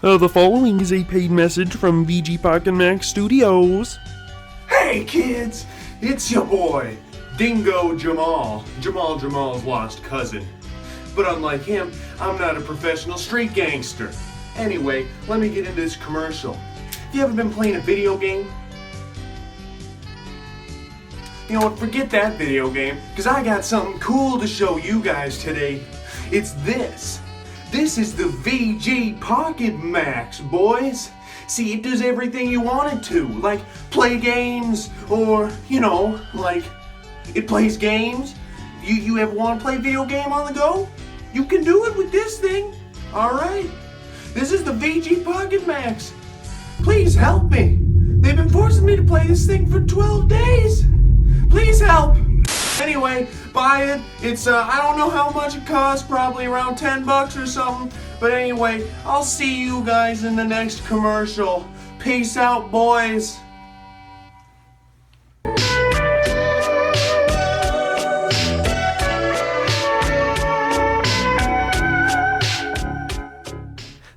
The following is a paid message from VG Pocket Max Studios. Hey kids, it's your boy, Dingo Jamal. Jamal's lost cousin. But unlike him, I'm not a professional street gangster. Anyway, let me get into this commercial. Have you ever been playing a video game? You know what, forget that video game, because I got something cool to show you guys today. It's this. This is the VG Pocket Max, boys. See, it does everything you want it to, like play games, or, like, it plays games. You ever want to play a video game on the go? You can do it with this thing. Alright. This is the VG Pocket Max. Please help me. They've been forcing me to play this thing for 12 days. Please help. Anyway, buy it. It's, I don't know how much it costs, probably around $10 or something. But anyway, I'll see you guys in the next commercial. Peace out, boys.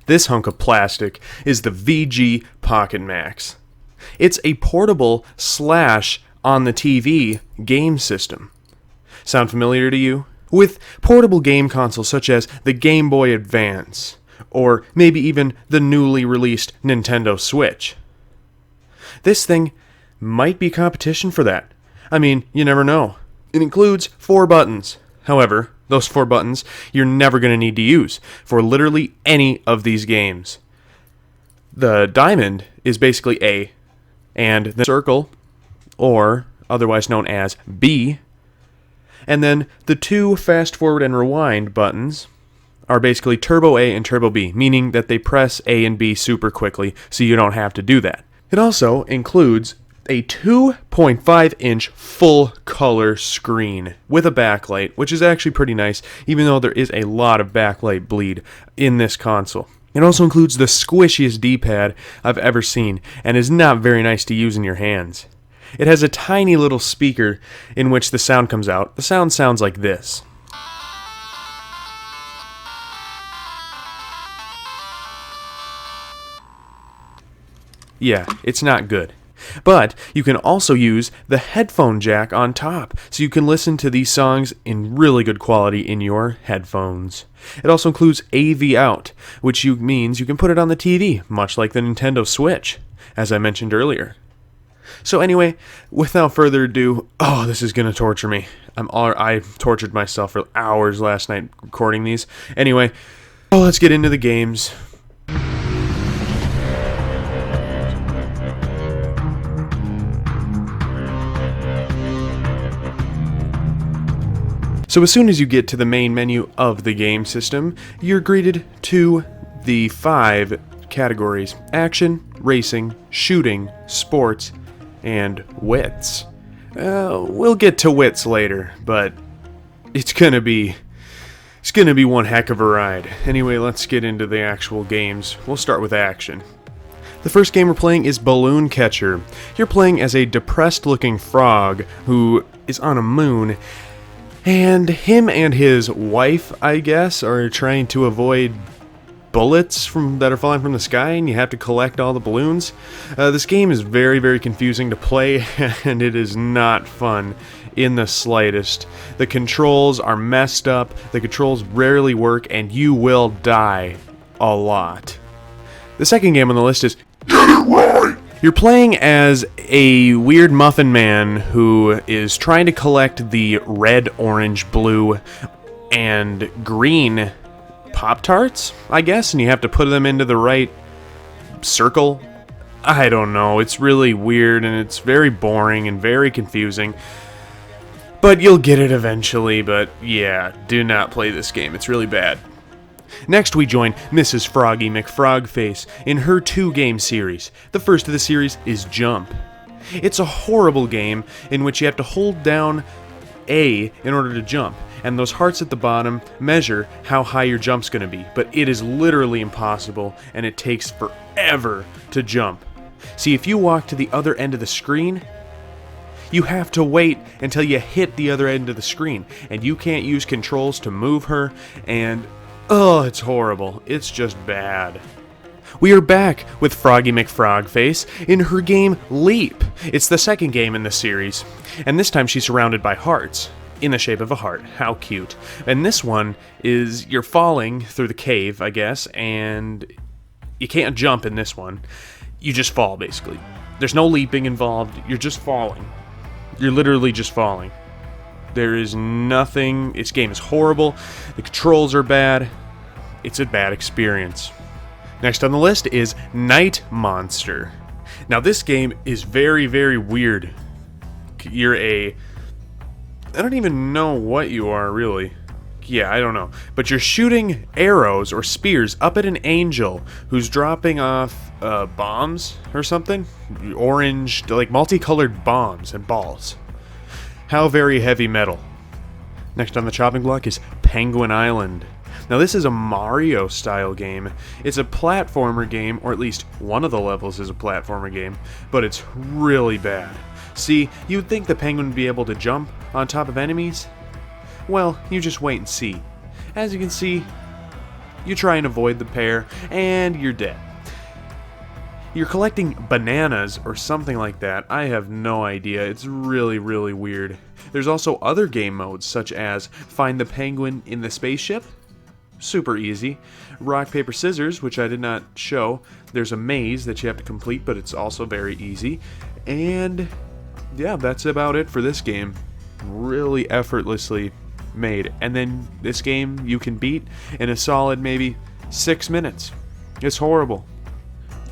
This hunk of plastic is the VG Pocket Max. It's a portable / on the TV game system. Sound familiar to you? With portable game consoles such as the Game Boy Advance, or maybe even the newly released Nintendo Switch. This thing might be competition for that. I mean, you never know. It includes 4 buttons. However, those 4 buttons you're never going to need to use for literally any of these games. The diamond is basically A, and the circle, or otherwise known as B, and then the 2 fast forward and rewind buttons are basically Turbo A and Turbo B, meaning that they press A and B super quickly so you don't have to do that. It also includes a 2.5-inch full-color screen with a backlight, which is actually pretty nice, even though there is a lot of backlight bleed in this console. It also includes the squishiest D-pad I've ever seen, and is not very nice to use in your hands. It has a tiny little speaker in which the sound comes out. The sound sounds like this. Yeah, it's not good. But you can also use the headphone jack on top, so you can listen to these songs in really good quality in your headphones. It also includes AV out, which means you can put it on the TV, much like the Nintendo Switch, as I mentioned earlier. So anyway, without further ado, this is gonna torture me. I tortured myself for hours last night recording these. Anyway, let's get into the games. So as soon as you get to the main menu of the game system, you're greeted to the 5 categories: action, racing, shooting, sports, and Wits. We'll get to Wits later, but it's gonna be one heck of a ride. Anyway, let's get into the actual games. We'll start with action. The first game we're playing is Balloon Catcher. You're playing as a depressed-looking frog who is on a moon, and him and his wife, I guess, are trying to avoid bullets that are falling from the sky, and you have to collect all the balloons. This game is very, very confusing to play, and it is not fun in the slightest. The controls are messed up, the controls rarely work, and you will die a lot. The second game on the list is Get It Right! You're playing as a weird muffin man who is trying to collect the red, orange, blue, and green Pop-Tarts, I guess, and you have to put them into the right circle. I don't know, it's really weird, and it's very boring and very confusing. But you'll get it eventually, but yeah, do not play this game, it's really bad. Next we join Mrs. Froggy McFrogface in her 2-game series. The first of the series is Jump. It's a horrible game in which you have to hold down A in order to jump, and those hearts at the bottom measure how high your jump's going to be, but it is literally impossible, and it takes forever to jump. See, if you walk to the other end of the screen, you have to wait until you hit the other end of the screen, and you can't use controls to move her, and it's horrible. It's just bad. We are back with Froggy McFrogface in her game Leap. It's the second game in the series, and this time she's surrounded by hearts, in the shape of a heart. How cute. And this one is, you're falling through the cave, I guess, and you can't jump in this one. You just fall, basically. There's no leaping involved, you're just falling. You're literally just falling. There is nothing, this game is horrible, the controls are bad, it's a bad experience. Next on the list is Night Monster. Now this game is very, very weird. You're I don't even know what you are, really. Yeah, I don't know. But you're shooting arrows or spears up at an angel who's dropping off bombs or something. Orange, like multicolored bombs and balls. How very heavy metal. Next on the chopping block is Penguin Island. Now this is a Mario-style game. It's a platformer game, or at least one of the levels is a platformer game, but it's really bad. See, you'd think the penguin would be able to jump on top of enemies? Well, you just wait and see. As you can see, you try and avoid the pair, and you're dead. You're collecting bananas or something like that. I have no idea. It's really, really weird. There's also other game modes, such as Find the Penguin in the Spaceship. Super easy. Rock, paper, scissors, which I did not show. There's a maze that you have to complete, but it's also very easy. And yeah, that's about it for this game. Really effortlessly made. And then this game you can beat in a solid maybe 6 minutes. It's horrible.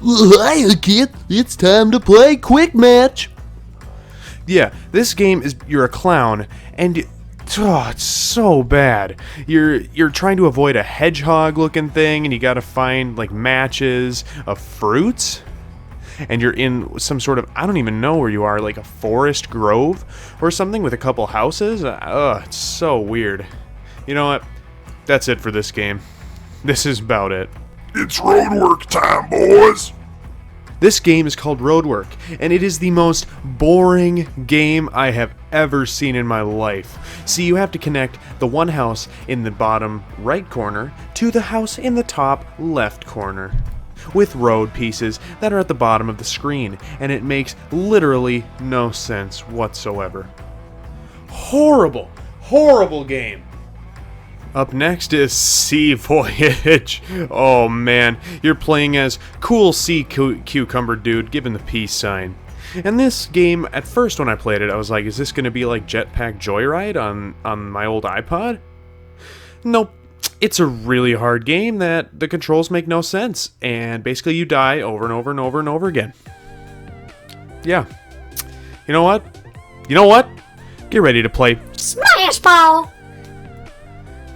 Hiya, kid. It's time to play Quick Match. Yeah, this game is, you're a clown, and it's so bad. You're trying to avoid a hedgehog-looking thing, and you gotta find, like, matches of fruits. And you're in some sort of, I don't even know where you are, like a forest grove or something with a couple houses. It's so weird. You know what? That's it for this game. This is about it. It's roadwork time, boys! This game is called Roadwork, and it is the most boring game I have ever seen in my life. See, you have to connect the one house in the bottom right corner to the house in the top left corner, with road pieces that are at the bottom of the screen, and it makes literally no sense whatsoever. Horrible, horrible game. Up next is Sea Voyage. Oh man, you're playing as cool sea cucumber dude given the peace sign. And this game, at first when I played it, I was like, is this going to be like Jetpack Joyride on my old iPod? Nope. It's a really hard game that the controls make no sense, and basically you die over and over and over and over again. Yeah. You know what? You know what? Get ready to play Smash Ball!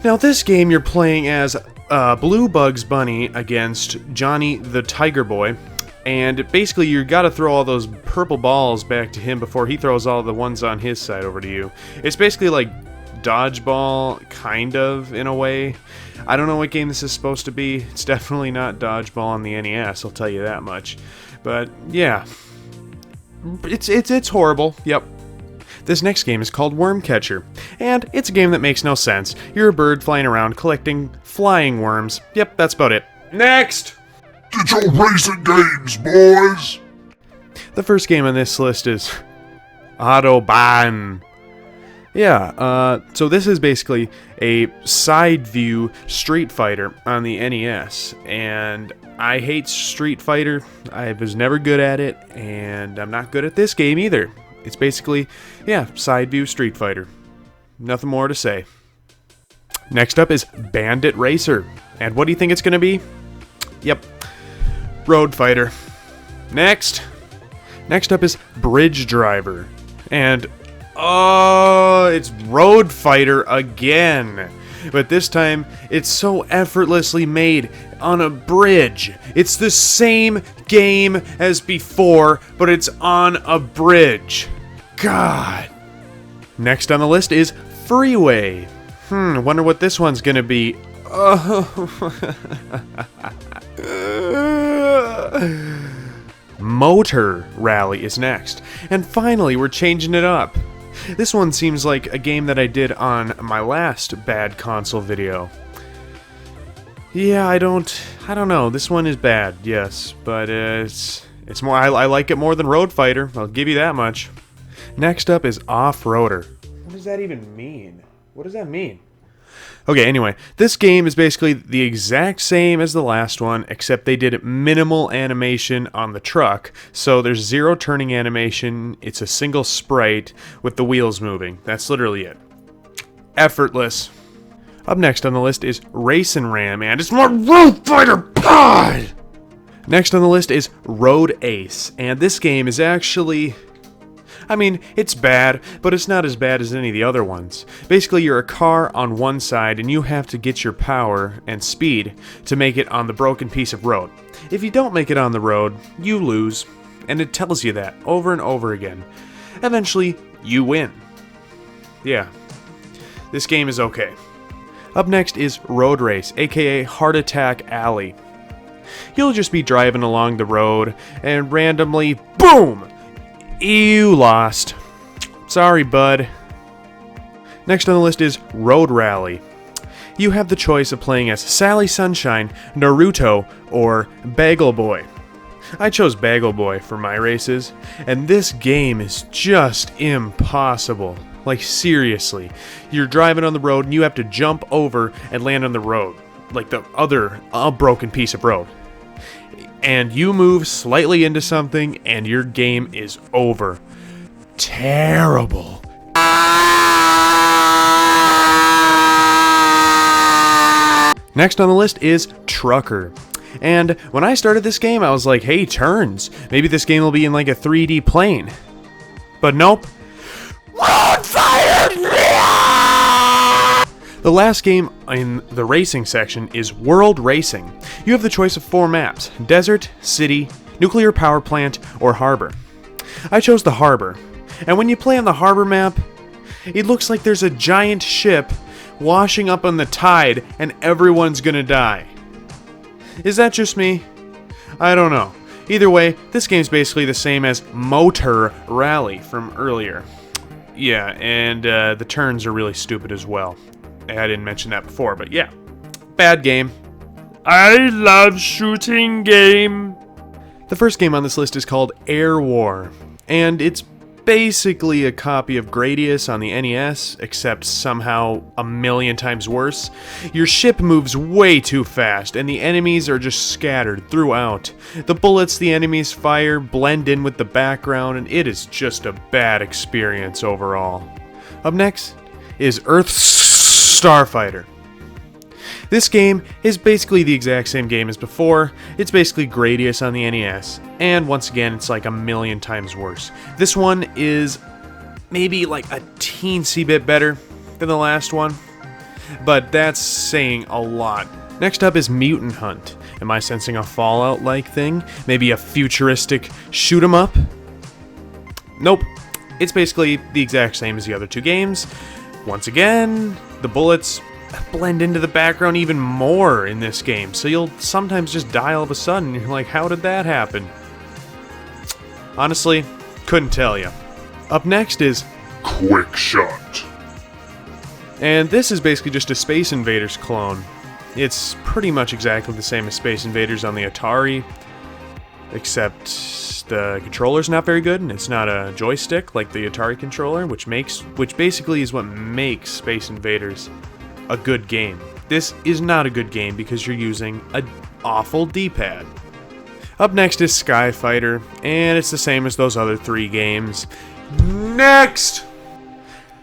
Now this game you're playing as Blue Bugs Bunny against Johnny the Tiger Boy, and basically you gotta throw all those purple balls back to him before he throws all the ones on his side over to you. It's basically like dodgeball, kind of, in a way. I don't know what game this is supposed to be. It's definitely not dodgeball on the NES, I'll tell you that much. But yeah, it's horrible. Yep. This next game is called Worm Catcher, and it's a game that makes no sense. You're a bird flying around collecting flying worms. Yep, that's about it. Next! Get your racing games, boys! The first game on this list is Autobahn. Yeah, so this is basically a side view Street Fighter on the NES, and I hate Street Fighter. I was never good at it, and I'm not good at this game either. It's basically, yeah, side view Street Fighter. Nothing more to say. Next up is Bandit Racer. And what do you think it's going to be? Yep, Road Fighter. Next up is Bridge Driver. And, oh, it's Road Fighter again. But this time, it's so effortlessly made on a bridge. It's the same game as before, but it's on a bridge. God. Next on the list is Freeway. Wonder what this one's gonna be. Motor Rally is next. And finally, we're changing it up. This one seems like a game that I did on my last bad console video. Yeah, I don't know. This one is bad, yes, but it's more. I like it more than Road Fighter. I'll give you that much. Next up is Off-Roader. What does that even mean? What does that mean? Okay, anyway, this game is basically the exact same as the last one, except they did minimal animation on the truck, so there's zero turning animation. It's a single sprite with the wheels moving. That's literally it. Effortless. Up next on the list is Race and Ram, and it's more Road Fighter. God! Next on the list is Road Ace, and this game is actually... I mean, it's bad, but it's not as bad as any of the other ones. Basically, you're a car on one side, and you have to get your power and speed to make it on the broken piece of road. If you don't make it on the road, you lose, and it tells you that over and over again. Eventually, you win. Yeah, this game is okay. Up next is Road Race, aka Heart Attack Alley. You'll just be driving along the road, and randomly, boom! You lost. Sorry, bud. Next on the list is Road Rally. You have the choice of playing as Sally Sunshine, Naruto, or Bagel Boy. I chose Bagel Boy for my races, and this game is just impossible. Like, seriously. You're driving on the road, and you have to jump over and land on the road. Like the other broken piece of road. And you move slightly into something, and your game is over. Terrible. Next on the list is Trucker. And when I started this game, I was like, hey, turns. Maybe this game will be in like a 3D plane. But nope. Road Fighter! The last game in the racing section is World Racing. You have the choice of 4 maps: desert, city, nuclear power plant, or harbor. I chose the harbor, and when you play on the harbor map, it looks like there's a giant ship washing up on the tide and everyone's gonna die. Is that just me? I don't know. Either way, this game's basically the same as Motor Rally from earlier. Yeah, and the turns are really stupid as well. I didn't mention that before, but yeah. Bad game. I love shooting game. The first game on this list is called Air War, and it's basically a copy of Gradius on the NES, except somehow a million times worse. Your ship moves way too fast, and the enemies are just scattered throughout. The bullets the enemies fire blend in with the background, and it is just a bad experience overall. Up next is Earth Starfighter. This game is basically the exact same game as before. It's basically Gradius on the NES, and once again, it's like a million times worse. This one is maybe like a teensy bit better than the last one, but that's saying a lot. Next up is Mutant Hunt. Am I sensing a Fallout-like thing? Maybe a futuristic shoot-'em-up? Nope. It's basically the exact same as the other two games. Once again, the bullets blend into the background even more in this game, so you'll sometimes just die all of a sudden. You're like, how did that happen? Honestly, couldn't tell you. Up next is Quick Shot. And this is basically just a Space Invaders clone. It's pretty much exactly the same as Space Invaders on the Atari, except the controller's not very good, and it's not a joystick like the Atari controller, which basically is what makes Space Invaders a good game. This is not a good game because you're using an awful D-pad. Up next is Skyfighter, and it's the same as those other 3 games. Next!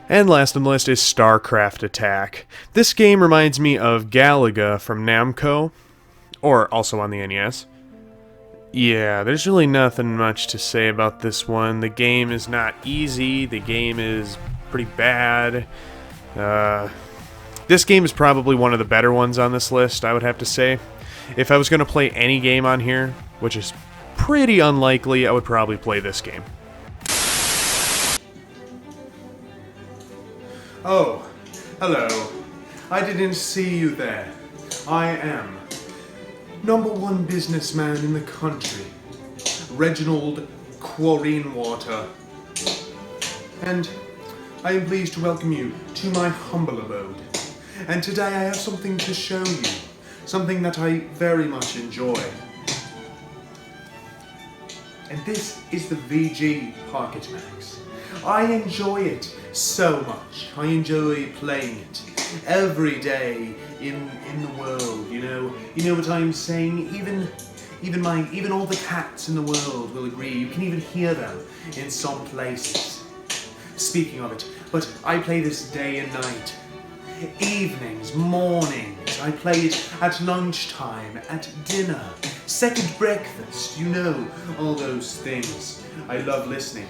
And last on the list is StarCraft Attack. This game reminds me of Galaga from Namco, or also on the NES. Yeah, there's really nothing much to say about this one. The game is not easy, the game is pretty bad. This game is probably one of the better ones on this list, I would have to say. If I was going to play any game on here, which is pretty unlikely, I would probably play this game. Oh, hello. I didn't see you there. I am #1 businessman in the country, Reginald Quareenwater. And I am pleased to welcome you to my humble abode. And today I have something to show you. something that I very much enjoy. And this is the VG Pocket Max. I enjoy it so much. I enjoy playing it every day in the world, you know. You know what I'm saying? Even all the cats in the world will agree. You can even hear them in some places. Speaking of it, but I play this day and night. Evenings, mornings, I play it at lunchtime, at dinner, second breakfast, you know, all those things. I love listening.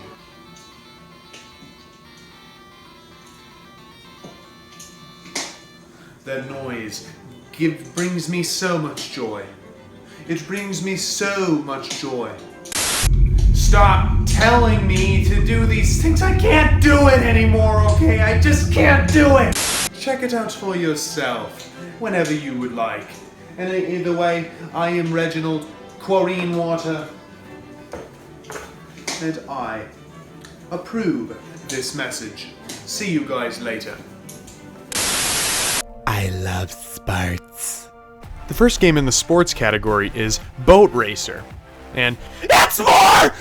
That noise brings me so much joy. It brings me so much joy. Stop telling me to do these things. I can't do it anymore, okay? I just can't do it. Check it out for yourself, whenever you would like. And either way, I am Reginald Quarine Water, and I approve this message. See you guys later. I love sports. The first game in the sports category is Boat Racer. And it's more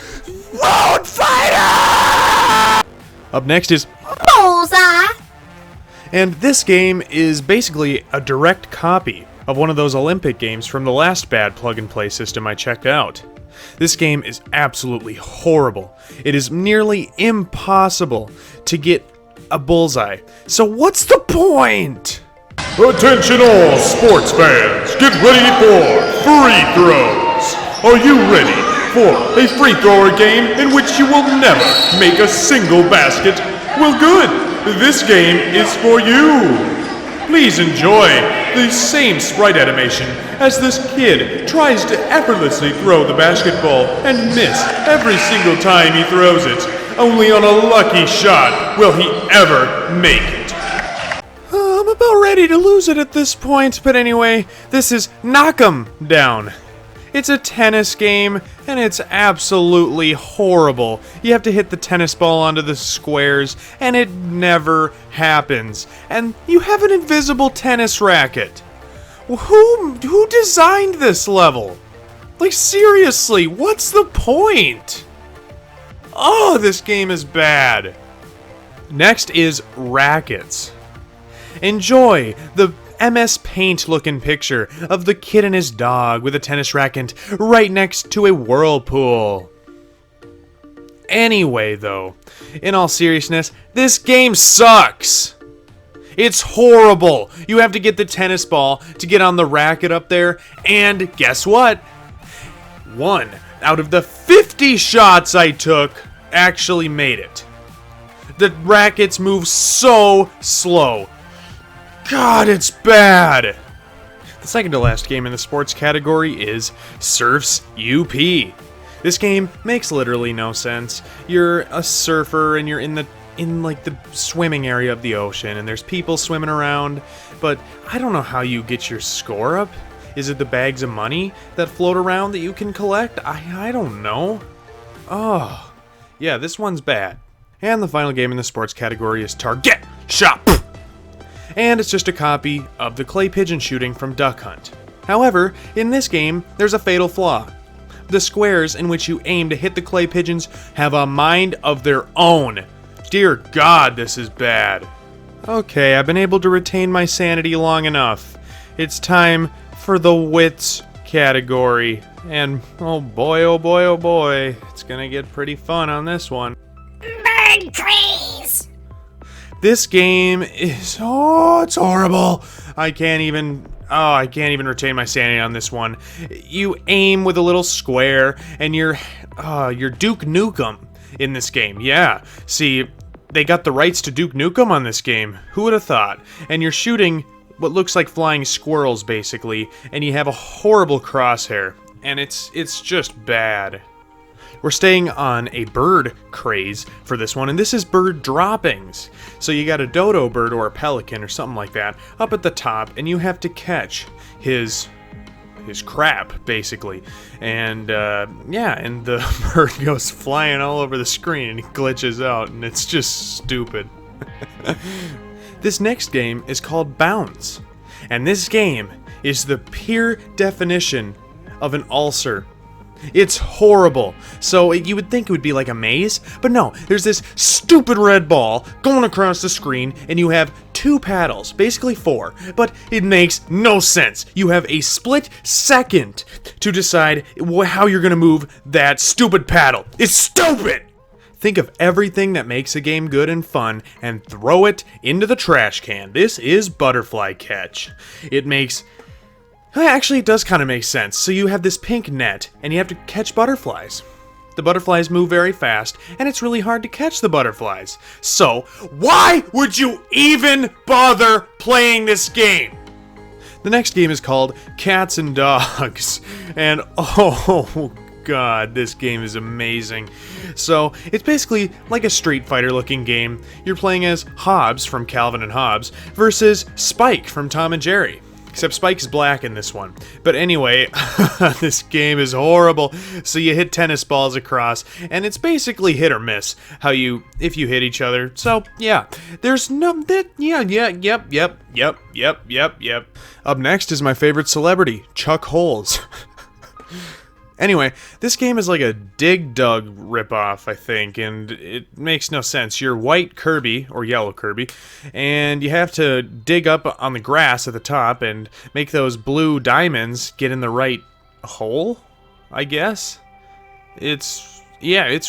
Road Fighter! Up next is Bullseye! And this game is basically a direct copy of one of those Olympic games from the last bad plug-and-play system I checked out. This game is absolutely horrible. It is nearly impossible to get a bullseye. So what's the point? Attention all sports fans, get ready for free throws. Are you ready for a free thrower game in which you will never make a single basket? Well good, this game is for you. Please enjoy the same sprite animation as this kid tries to effortlessly throw the basketball and miss every single time he throws it. Only on a lucky shot will he ever make it. I'm about ready to lose it at this point, but anyway, this is Knock 'em Down. It's a tennis game, and it's absolutely horrible. You have to hit the tennis ball onto the squares, and it never happens. And you have an invisible tennis racket. Who designed this level? Like, seriously, what's the point? Oh, this game is bad. Next is Rackets. Enjoy the MS Paint looking picture of the kid and his dog with a tennis racket right next to a whirlpool. Anyway, though, in all seriousness, this game sucks. It's horrible. You have to get the tennis ball to get on the racket up there, and guess what? 1 out of the 50 shots I took actually made it. The rackets move so slow. God, it's bad! The second to last game in the sports category is Surfs UP. This game makes literally no sense. You're a surfer and you're in the swimming area of the ocean and there's people swimming around, but I don't know how you get your score up. Is it the bags of money that float around that you can collect? I don't know. Oh, yeah, this one's bad. And the final game in the sports category is Target Shop. And it's just a copy of the clay pigeon shooting from Duck Hunt. However, in this game, there's a fatal flaw. The squares in which you aim to hit the clay pigeons have a mind of their own. Dear God, this is bad. Okay, I've been able to retain my sanity long enough. It's time for the Wits category. And oh boy, oh boy, oh boy, it's gonna get pretty fun on this one. Bird trees! This game is, it's horrible. I can't even retain my sanity on this one. You aim with a little square, and you're Duke Nukem in this game. Yeah, see, they got the rights to Duke Nukem on this game. Who would have thought? And you're shooting what looks like flying squirrels, basically, and you have a horrible crosshair, and it's just bad. We're staying on a bird craze for this one, and this is bird droppings. So you got a dodo bird or a pelican or something like that up at the top, and you have to catch his crap, basically. And and the bird goes flying all over the screen and he glitches out, and it's just stupid. This next game is called Bounce, and this game is the pure definition of an ulcer. It's horrible. So you would think it would be like a maze, but no, there's this stupid red ball going across the screen, and you have 2 paddles, basically 4, but it makes no sense. You have a split second to decide how you're gonna move that stupid paddle. It's stupid! Think of everything that makes a game good and fun and throw it into the trash can. This is Butterfly Catch. Actually, it does kind of make sense. So you have this pink net, and you have to catch butterflies. The butterflies move very fast, and it's really hard to catch the butterflies. So, why would you even bother playing this game? The next game is called Cats and Dogs, and oh god, this game is amazing. So, it's basically like a Street Fighter looking game. You're playing as Hobbs from Calvin and Hobbes versus Spike from Tom and Jerry. Except Spike's black in this one. But anyway, this game is horrible. So you hit tennis balls across, and it's basically hit or miss if you hit each other. So yeah, there's no yep. Up next is my favorite celebrity, Chuck Holes. Anyway, this game is like a Dig Dug ripoff, I think, and it makes no sense. You're white Kirby, or yellow Kirby, and you have to dig up on the grass at the top and make those blue diamonds get in the right hole, I guess? It's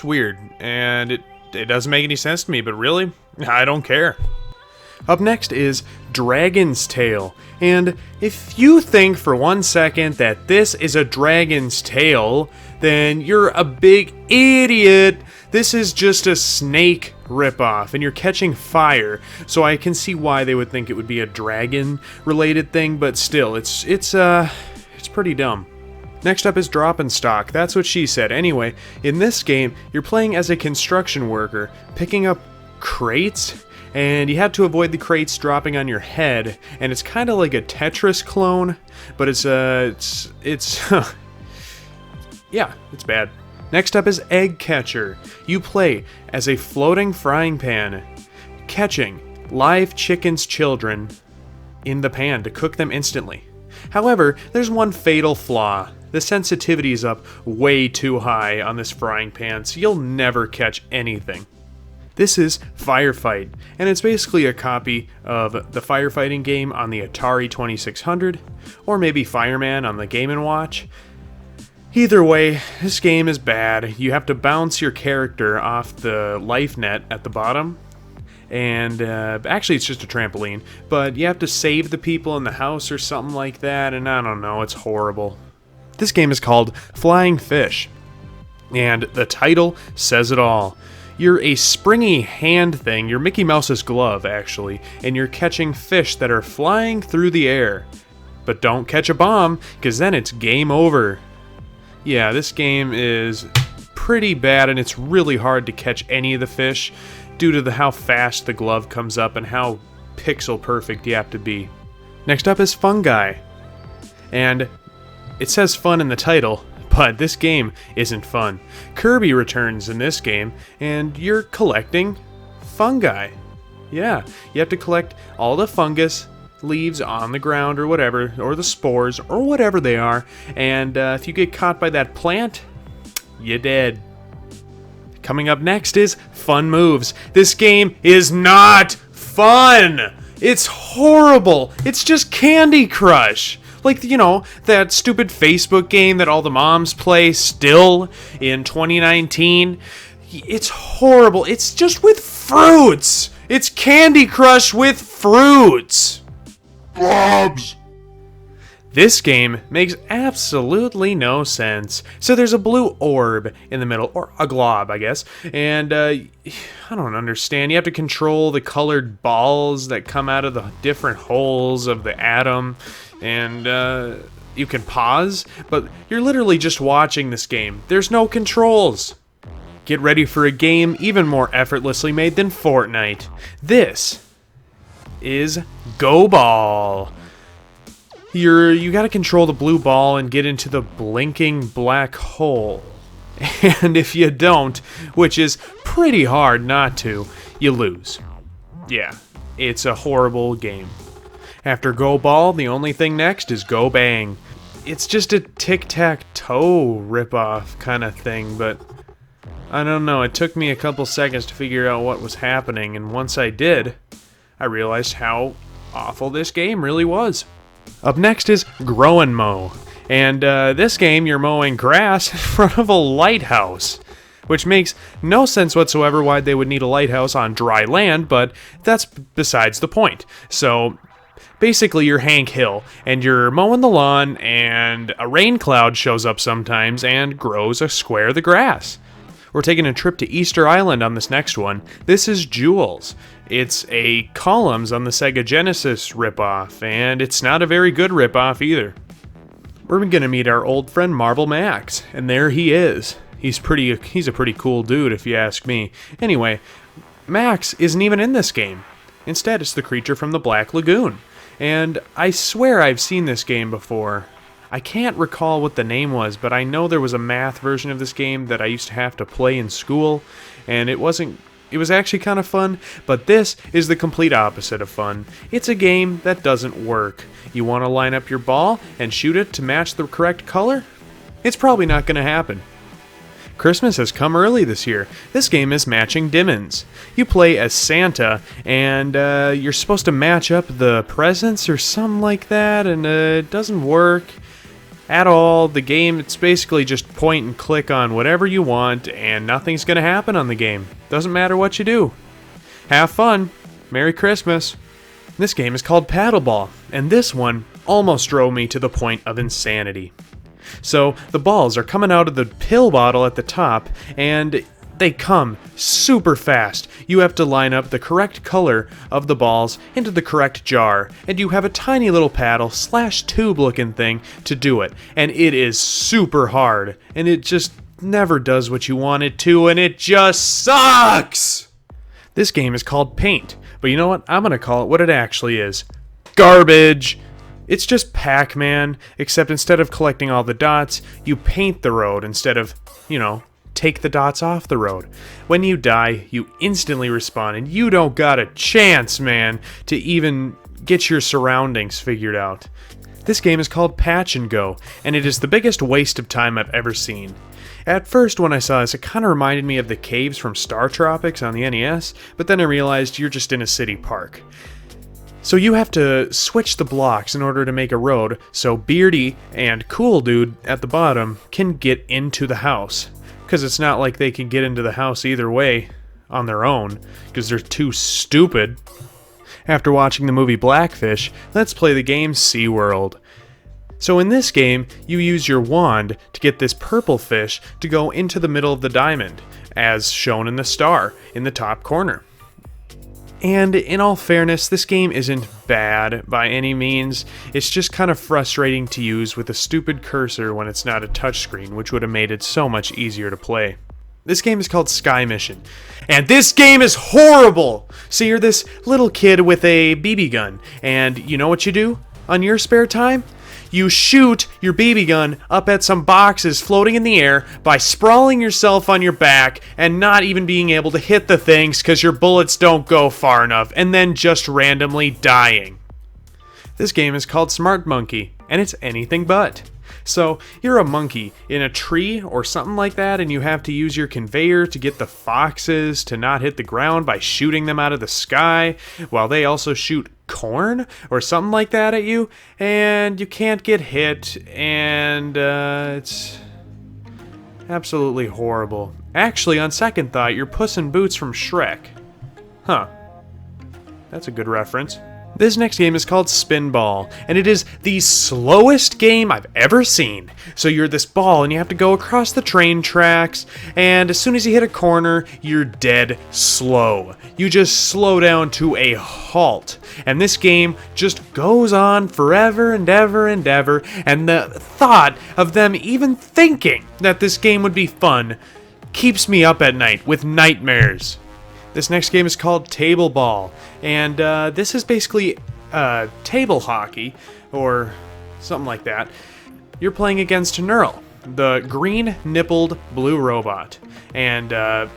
weird, and it doesn't make any sense to me, but really, I don't care. Up next is Dragon's Tail, and if you think for 1 second that this is a Dragon's Tail, then you're a big idiot. This is just a Snake ripoff, and you're catching fire, so I can see why they would think it would be a dragon-related thing, but still, it's pretty dumb. Next up is Drop and Stock. That's what she said. Anyway, in this game, you're playing as a construction worker, picking up crates, and you have to avoid the crates dropping on your head, and it's kind of like a Tetris clone, but it's yeah, it's bad. Next up is Egg Catcher. You play as a floating frying pan, catching live chickens' children in the pan to cook them instantly. However, there's one fatal flaw. The sensitivity is up way too high on this frying pan, so you'll never catch anything. This is Firefight, and it's basically a copy of the firefighting game on the Atari 2600, or maybe Fireman on the Game & Watch. Either way, this game is bad. You have to bounce your character off the life net at the bottom, and actually it's just a trampoline, but you have to save the people in the house or something like that, and I don't know, it's horrible. This game is called Flying Fish, and the title says it all. You're a springy hand thing, you're Mickey Mouse's glove, actually, and you're catching fish that are flying through the air. But don't catch a bomb, because then it's game over. Yeah, this game is pretty bad, and it's really hard to catch any of the fish due to how fast the glove comes up and how pixel perfect you have to be. Next up is Fungi, and it says fun in the title, but this game isn't fun. Kirby returns in this game, and you're collecting fungi. Yeah, you have to collect all the fungus leaves on the ground or whatever, or the spores, or whatever they are, and if you get caught by that plant, you're dead. Coming up next is Fun Moves. This game is not fun! It's horrible! It's just Candy Crush! Like, you know, that stupid Facebook game that all the moms play still in 2019. It's horrible. It's just with fruits. It's Candy Crush with fruits. Blobs! This game makes absolutely no sense. So there's a blue orb in the middle, or a glob, I guess, and I don't understand. You have to control the colored balls that come out of the different holes of the atom, and you can pause, but you're literally just watching this game. There's no controls. Get ready for a game even more effortlessly made than Fortnite. This is Go Ball. You gotta control the blue ball and get into the blinking black hole. And if you don't, which is pretty hard not to, you lose. Yeah, it's a horrible game. After Go Ball, the only thing next is Go Bang. It's just a tic-tac-toe ripoff kind of thing, but I don't know, it took me a couple seconds to figure out what was happening, and once I did, I realized how awful this game really was. Up next is Grow and Mow, and this game you're mowing grass in front of a lighthouse, which makes no sense whatsoever why they would need a lighthouse on dry land, but that's besides the point. So basically you're Hank Hill, and you're mowing the lawn, and a rain cloud shows up sometimes and grows a square of the grass. We're taking a trip to Easter Island on this next one. This is Jules. It's a Columns on the Sega Genesis ripoff, and it's not a very good ripoff either. We're gonna meet our old friend Marble Max, and there he is. He's a pretty cool dude if you ask me. Anyway, Max isn't even in this game. Instead, it's the creature from the Black Lagoon. And I swear I've seen this game before. I can't recall what the name was, but I know there was a math version of this game that I used to have to play in school, and it was actually kind of fun, but this is the complete opposite of fun. It's a game that doesn't work. You want to line up your ball and shoot it to match the correct color? It's probably not going to happen. Christmas has come early this year. This game is Matching Diamonds. You play as Santa, and you're supposed to match up the presents or something like that, and it doesn't work at all. The game, it's basically just point and click on whatever you want, and nothing's going to happen on the game. Doesn't matter what you do. Have fun. Merry Christmas. This game is called Paddleball, and this one almost drove me to the point of insanity. So the balls are coming out of the pill bottle at the top, and they come super fast. You have to line up the correct color of the balls into the correct jar, and you have a tiny little paddle / tube looking thing to do it. And it is super hard, and it just never does what you want it to, and it just sucks! This game is called Paint, but you know what? I'm gonna call it what it actually is. Garbage! It's just Pac-Man, except instead of collecting all the dots, you paint the road instead of, take the dots off the road. When you die, you instantly respawn, and you don't got a chance, man, to even get your surroundings figured out. This game is called Patch and Go, and it is the biggest waste of time I've ever seen. At first, when I saw this, it kind of reminded me of the caves from Star Tropics on the NES, but then I realized you're just in a city park. So you have to switch the blocks in order to make a road so Beardy and Cool Dude at the bottom can get into the house. Because it's not like they can get into the house either way on their own, because they're too stupid. After watching the movie Blackfish, let's play the game SeaWorld. So in this game, you use your wand to get this purple fish to go into the middle of the diamond, as shown in the star in the top corner. And in all fairness, this game isn't bad by any means. It's just kind of frustrating to use with a stupid cursor when it's not a touchscreen, which would have made it so much easier to play. This game is called Sky Mission, and this game is horrible! So you're this little kid with a BB gun, and you know what you do on your spare time? You shoot your BB gun up at some boxes floating in the air by sprawling yourself on your back and not even being able to hit the things because your bullets don't go far enough, and then just randomly dying. This game is called Smart Monkey, and it's anything but. So you're a monkey in a tree or something like that, and you have to use your conveyor to get the foxes to not hit the ground by shooting them out of the sky, while they also shoot corn or something like that at you, and you can't get hit, and it's absolutely horrible. Actually, on second thought, you're Puss in Boots from Shrek. Huh. That's a good reference. This next game is called Spinball, and it is the slowest game I've ever seen. So you're this ball, and you have to go across the train tracks, and as soon as you hit a corner, you're dead slow. You just slow down to a halt. And this game just goes on forever and ever and ever, and the thought of them even thinking that this game would be fun keeps me up at night with nightmares. This next game is called Table Ball, and this is basically table hockey, or something like that. You're playing against Neural, the green-nippled blue robot. And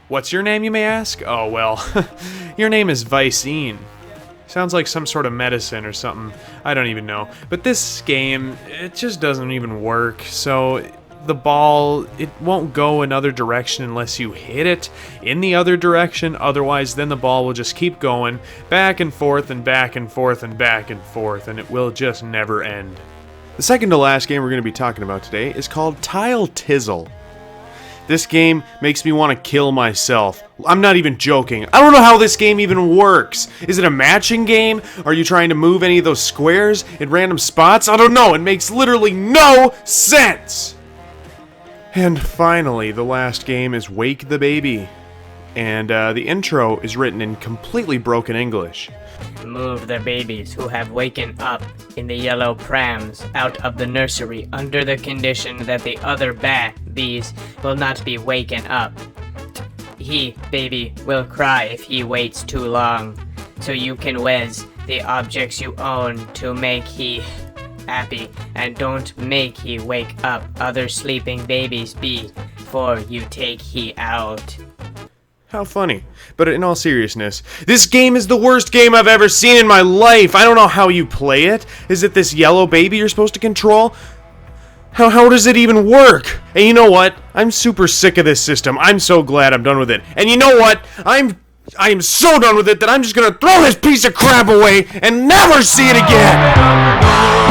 what's your name, you may ask? Oh, well, your name is Vicine. Sounds like some sort of medicine or something. I don't even know. But this game, it just doesn't even work. So the ball, it won't go another direction unless you hit it in the other direction. Otherwise, then the ball will just keep going back and forth and back and forth and back and forth, and it will just never end. The second to last game we're going to be talking about today is called Tile Tizzle. This game makes me want to kill myself. I'm not even joking. I don't know how this game even works. Is it a matching game? Are you trying to move any of those squares in random spots? I don't know. It makes literally no sense. And finally, the last game is Wake the Baby. And the intro is written in completely broken English. Move the babies who have waken up in the yellow prams out of the nursery under the condition that the other bees will not be waken up. He, baby, will cry if he waits too long. So you can whiz the objects you own to make he happy, and don't make he wake up other sleeping babies before you take he out. How funny. But in all seriousness, this game is the worst game I've ever seen in my life. I don't know how you play it. Is it this yellow baby you're supposed to control? How does it even work? And you know what? I'm super sick of this system. I'm so glad I'm done with it. And you know what? I am so done with it that I'm just gonna throw this piece of crap away and never see it again!